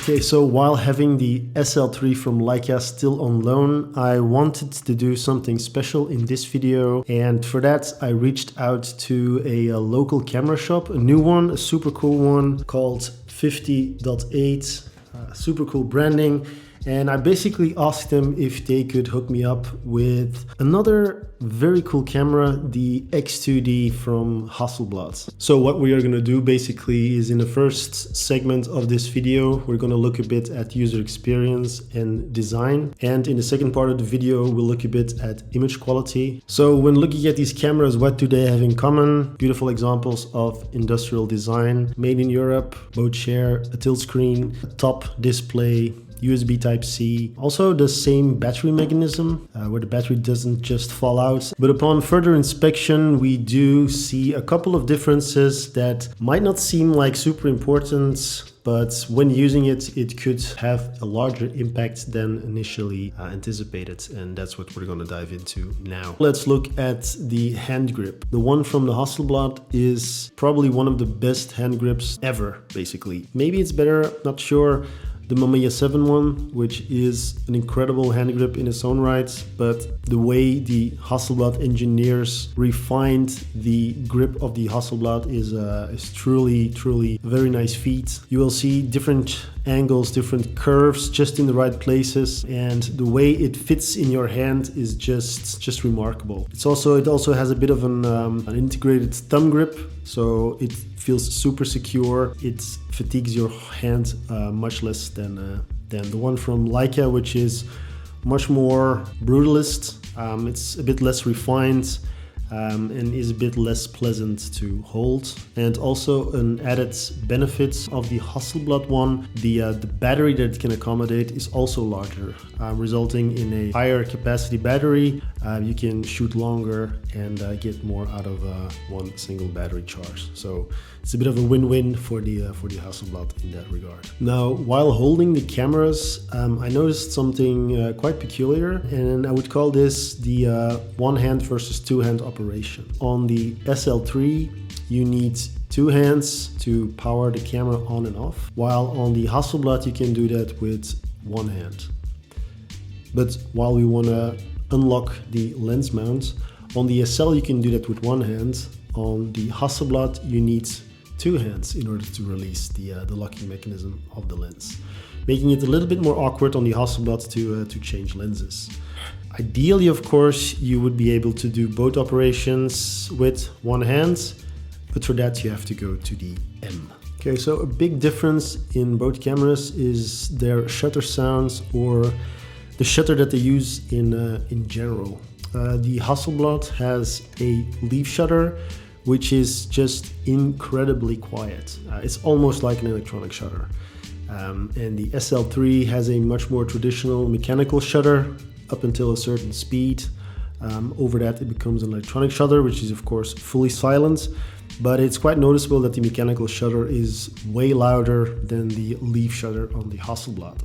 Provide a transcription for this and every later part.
Okay, so while having the SL3 from Leica still on loan, I wanted to do something special in this video, and for that I reached out to a local camera shop, a new one, a super cool one called 50.8, super cool branding. And I basically asked them if they could hook me up with another very cool camera, the X2D from Hasselblad. So what we are going to do basically is in the first segment of this video, we're going to look a bit at user experience and design. And in the second part of the video, we'll look a bit at image quality. So when looking at these cameras, what do they have in common? Beautiful examples of industrial design, made in Europe, both share a tilt screen, a top display, USB Type-C. Also the same battery mechanism, where the battery doesn't just fall out. But upon further inspection, we do see a couple of differences that might not seem like super important, but when using it, it could have a larger impact than initially anticipated. And that's what we're gonna dive into now. Let's look at the hand grip. The one from the Hasselblad is probably one of the best hand grips ever, basically. Maybe it's better, not sure. The Mamiya 7 one, which is an incredible hand grip in its own right, but the way the Hasselblad engineers refined the grip of the Hasselblad is truly a very nice feat. You will see different angles, different curves just in the right places, and the way it fits in your hand is just remarkable. It also has a bit of an integrated thumb grip, so it feels super secure. It fatigues your hand much less than the one from Leica, which is much more brutalist. It's a bit less refined and is a bit less pleasant to hold. And also an added benefit of the Hasselblad one, the battery that it can accommodate is also larger, resulting in a higher capacity battery. You can shoot longer and get more out of one single battery charge. So it's a bit of a win-win for the Hasselblad in that regard. Now, while holding the cameras, I noticed something quite peculiar, and I would call this the one hand versus two hand operation. On the SL3, you need two hands to power the camera on and off, while on the Hasselblad you can do that with one hand. But while we want to unlock the lens mount, on the SL you can do that with one hand. On the Hasselblad you need two hands in order to release the locking mechanism of the lens, making it a little bit more awkward on the Hasselblad to change lenses. Ideally, of course, you would be able to do both operations with one hand, but for that you have to go to the M. Okay, so a big difference in both cameras is their shutter sounds, or the shutter that they use in general. The Hasselblad has a leaf shutter, which is just incredibly quiet. It's almost like an electronic shutter. And the SL3 has a much more traditional mechanical shutter up until a certain speed. Over that it becomes an electronic shutter, which is of course fully silent, but it's quite noticeable that the mechanical shutter is way louder than the leaf shutter on the Hasselblad.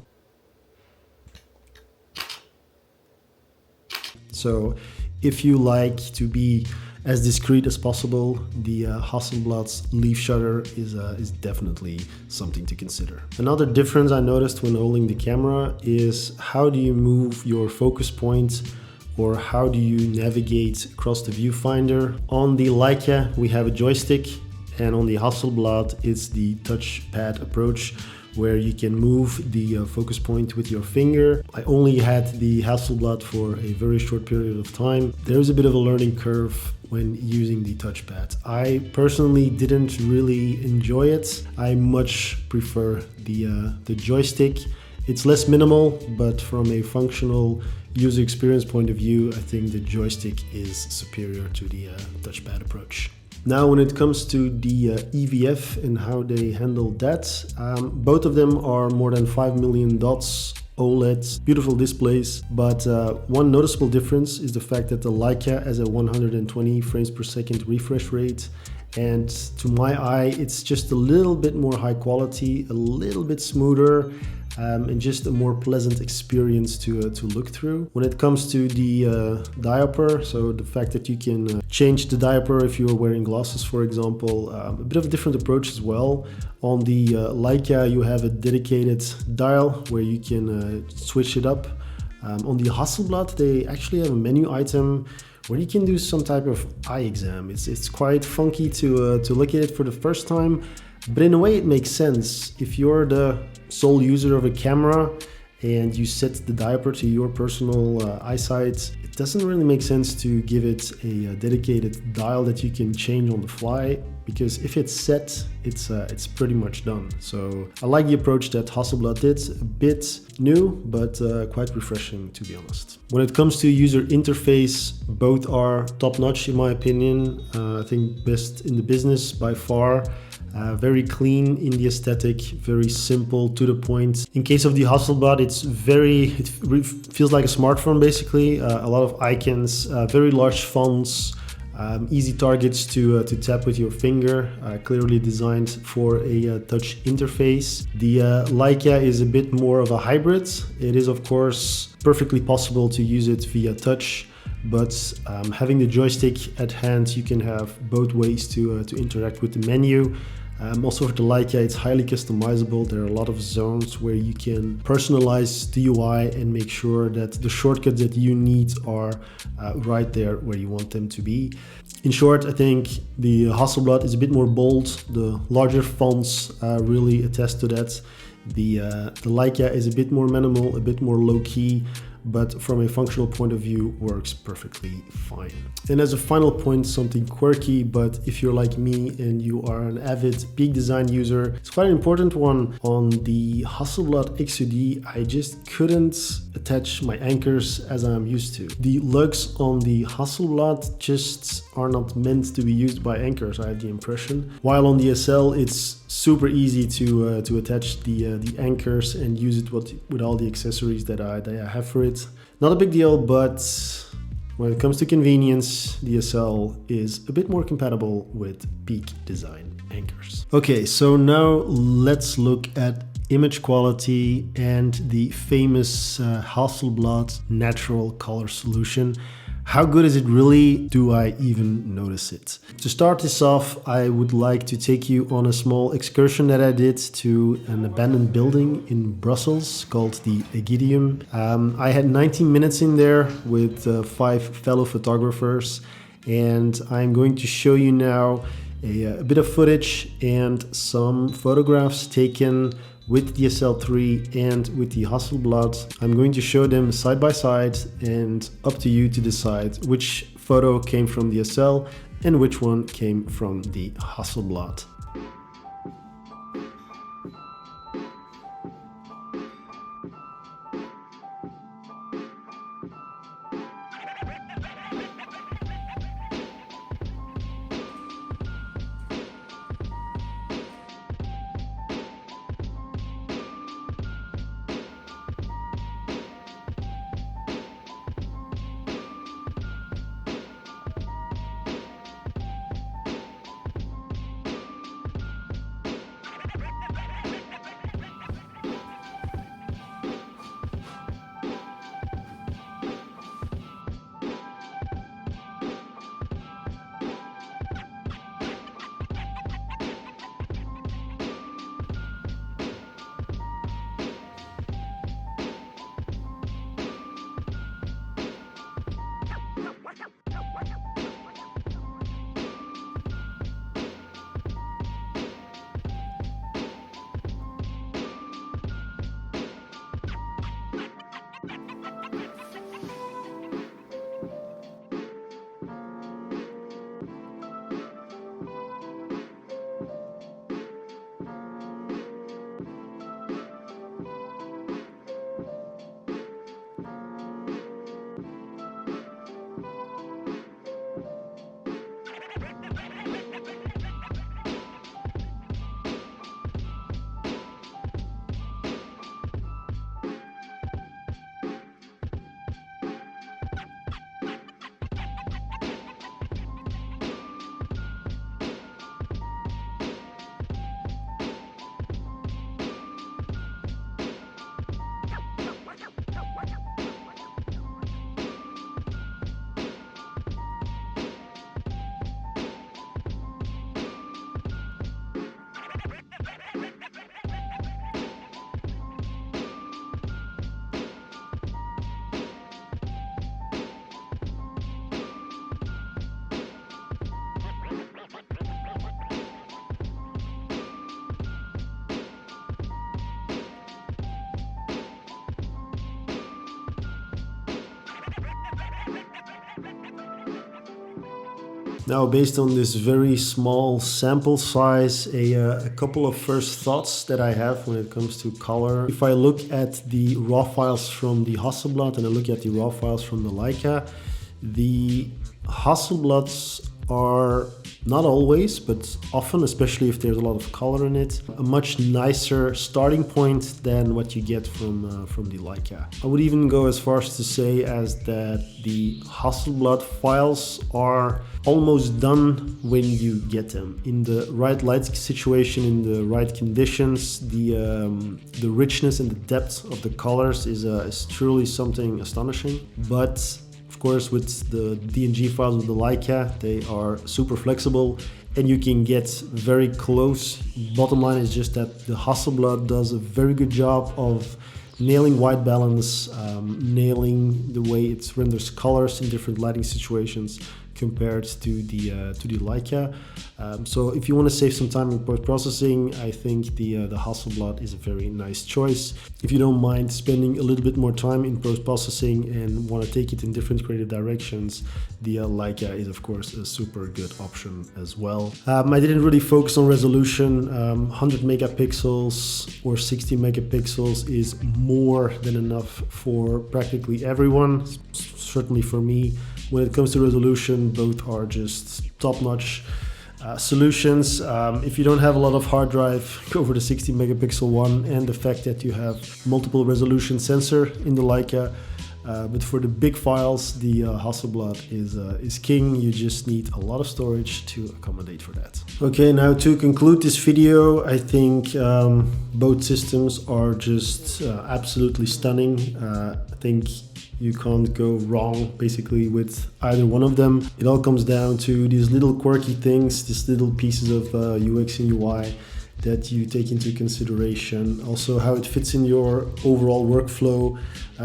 So if you like to be as discreet as possible, the Hasselblad's leaf shutter is definitely something to consider. Another difference I noticed when holding the camera is how do you move your focus point, or how do you navigate across the viewfinder. On the Leica we have a joystick, and on the Hasselblad it's the touchpad approach, where you can move the focus point with your finger. I only had the Hasselblad for a very short period of time. There's a bit of a learning curve when using the touchpad. I personally didn't really enjoy it. I much prefer the joystick. It's less minimal, but from a functional user experience point of view, I think the joystick is superior to the touchpad approach. Now, when it comes to the EVF and how they handle that, both of them are more than 5 million dots, OLEDs, beautiful displays, but one noticeable difference is the fact that the Leica has a 120 frames per second refresh rate, and to my eye it's just a little bit more high quality, a little bit smoother, and just a more pleasant experience to look through. When it comes to the diaper, so the fact that you can change the diaper if you're wearing glasses, for example, a bit of a different approach as well. On the Leica, you have a dedicated dial where you can switch it up. On the Hasselblad, they actually have a menu item where you can do some type of eye exam. It's quite funky to look at it for the first time, but in a way it makes sense. If you're the sole user of a camera and you set the diaper to your personal eyesight, it doesn't really make sense to give it a dedicated dial that you can change on the fly, because if it's set, it's pretty much done. So I like the approach that Hasselblad did, a bit new, but quite refreshing, to be honest. When it comes to user interface, both are top-notch in my opinion. I think best in the business by far. Very clean in the aesthetic, very simple, to the point. In case of the Hasselblad, it feels like a smartphone basically. A lot of icons, very large fonts, easy targets to tap with your finger, clearly designed for a touch interface. The Leica is a bit more of a hybrid. It is of course perfectly possible to use it via touch, but having the joystick at hand, you can have both ways to interact with the menu. Also for the Leica, it's highly customizable. There are a lot of zones where you can personalize the UI and make sure that the shortcuts that you need are right there where you want them to be. In short, I think the Hasselblad is a bit more bold. The larger fonts really attest to that. The Leica is a bit more minimal, a bit more low-key, but from a functional point of view works perfectly fine. And as a final point, something quirky, but if you're like me and you are an avid peak design user, it's quite an important one. On the Hasselblad X2D, I just couldn't attach my anchors as I'm used to. The lugs on the Hasselblad just are not meant to be used by anchors, I have the impression. While on the SL, it's super easy to attach the anchors and use it with all the accessories that I have for it. Not a big deal, but when it comes to convenience, the SL is a bit more compatible with peak design anchors. Okay, so now let's look at image quality and the famous Hasselblad natural color solution. How good is it really? Do I even notice it? To start this off, I would like to take you on a small excursion that I did to an abandoned building in Brussels called the Aegidium. I had 19 minutes in there with 5 fellow photographers, and I'm going to show you now a bit of footage and some photographs taken with the SL3 and with the Hasselblad. I'm going to show them side by side, and up to you to decide which photo came from the SL and which one came from the Hasselblad. Now, based on this very small sample size, a couple of first thoughts that I have when it comes to color. If I look at the raw files from the Hasselblad and I look at the raw files from the Leica, the Hasselblads are not always, but often, especially if there's a lot of color in it, a much nicer starting point than what you get from the Leica. I would even go as far as to say as that the Hasselblad files are almost done when you get them. In the right light situation, in the right conditions, the richness and the depth of the colors is truly something astonishing. But of course, with the DNG files with the Leica, they are super flexible and you can get very close. Bottom line is just that the Hasselblad does a very good job of nailing white balance, nailing the way it renders colors in different lighting situations compared to the Leica. So if you want to save some time in post-processing, I think the Hasselblad is a very nice choice. If you don't mind spending a little bit more time in post-processing and want to take it in different creative directions, the Leica is of course a super good option as well. I didn't really focus on resolution. 100 megapixels or 60 megapixels is more than enough for practically everyone, certainly for me. When it comes to resolution, both are just top-notch solutions. If you don't have a lot of hard drive, go for the 60 megapixel one, and the fact that you have multiple resolution sensor in the Leica. But for the big files, the Hasselblad is king. You just need a lot of storage to accommodate for that. Okay, now to conclude this video, I think both systems are just absolutely stunning. I think you can't go wrong basically with either one of them. It all comes down to these little quirky things, these little pieces of UX and UI that you take into consideration. Also how it fits in your overall workflow.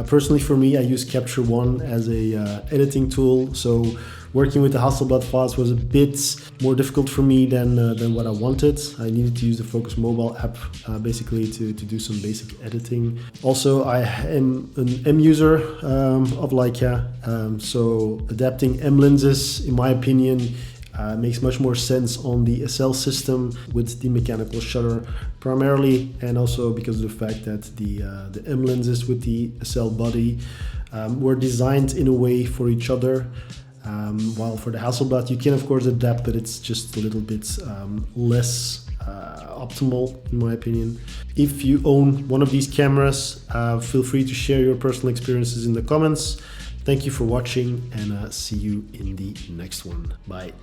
Personally for me, I use Capture One as a editing tool. So working with the Hasselblad files was a bit more difficult for me than what I wanted. I needed to use the Focus Mobile app basically to do some basic editing. Also, I am an M user of Leica, so adapting M lenses, in my opinion, makes much more sense on the SL system with the mechanical shutter primarily, and also because of the fact that the M lenses with the SL body were designed in a way for each other. While for the Hasselblad you can of course adapt, but it's just a little bit less optimal in my opinion. If you own one of these cameras, feel free to share your personal experiences in the comments. Thank you for watching and see you in the next one. Bye.